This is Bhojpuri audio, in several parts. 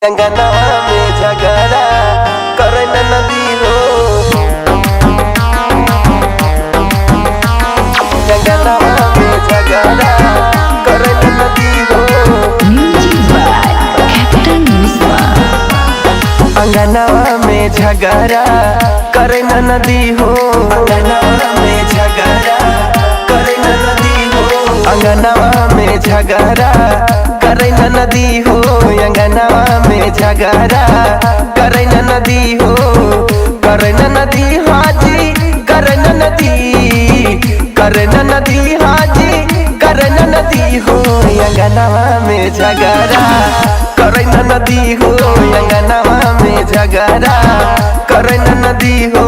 अंगना में झगड़ा करे नदी हो। अंगना में झगड़ा करे नदी हो। अंगना में झगड़ा करे नदी हो। अंगना में झगड़ा करे नदी हो। अंगना में झगड़ा करे नदी हो। अंगना में झगड़ा करे नदी हो। करे नदी हाजी करे नदी करे नदी हाजी करे नदी हो। अंगना में झगड़ा करे नदी हो। अंगना में झगड़ा करे नदी हो।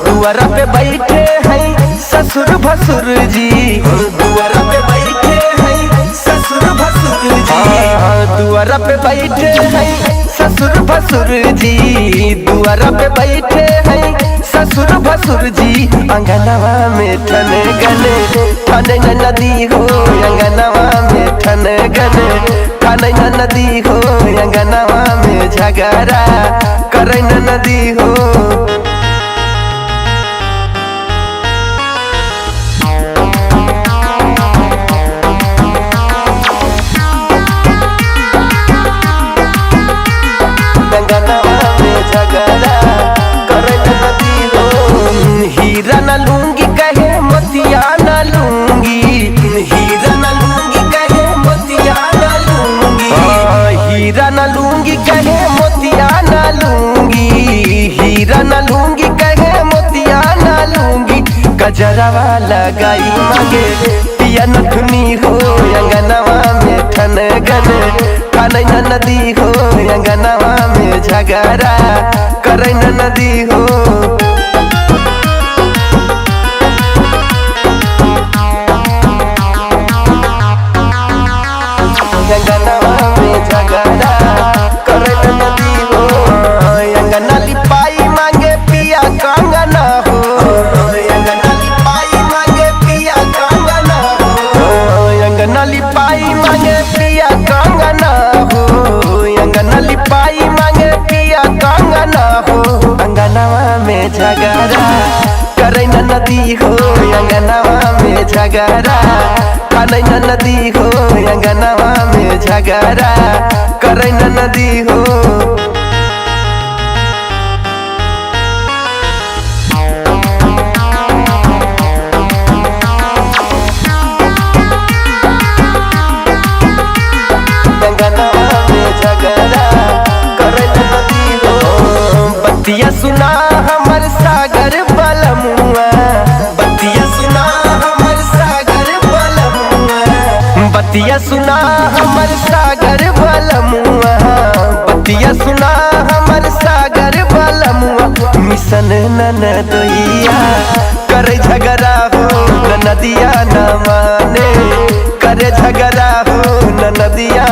दुआरा पे बैठे हैं ससुर भसुर जी। दुआरा पे बैठे हैं ससुर भसुर जी। दुआरा पे बैठे हैं ससुर भसुर जी। दुआरा पे बैठे हैं ससुर भसुर जी। अंगनवा में ठन गने ठन नदी हो। अंगनवा में ठन गने ठन नदी हो। अंगनवा में झगड़ा करे नदी हो। हीरा न लूंगी कहे मोतिया न लूंगी। हीरा न लूंगी कहे मोतिया न लूंगी। हीरा न लूंगी कहे मोतिया न लूंगी। हीरा न लूंगी कहे मोतिया न लूंगी। गजरवा लगाई मांगे पिया नथुनी हो। अंगनवा में ठन गने ठन नदी हो। अंगनवा में झगड़ा करे नदी हो। अंगनवा में झगड़ा करे नदी हो। अंगना लिपाई मांगे पिया कंगना हो। अंगना लिपाई मांगे पिया कंगना हो। अंगना लिपाई मांगे पिया कंगना हो। अंगना लिपाई मांगे पिया कंगना हो। अंगनवा में झगड़ा करे नदी हो। अंगनवा में झगड़ा करे नदी हो। अंगनवा में झगड़ा करे नदी हो। अंगनवा में झगड़ा करे नदी हो। बतिया सुना हमर सागर बलमुआ। बतिया सुना हमर सागर बलमुआ। बतिया सुना हमर सागर बलमुआ। बतिया सुना हमर सागर बलमुआ। मिशन ननदोइया करे झगड़ा हो। नदिया न माने करे झगड़ा हो। नदिया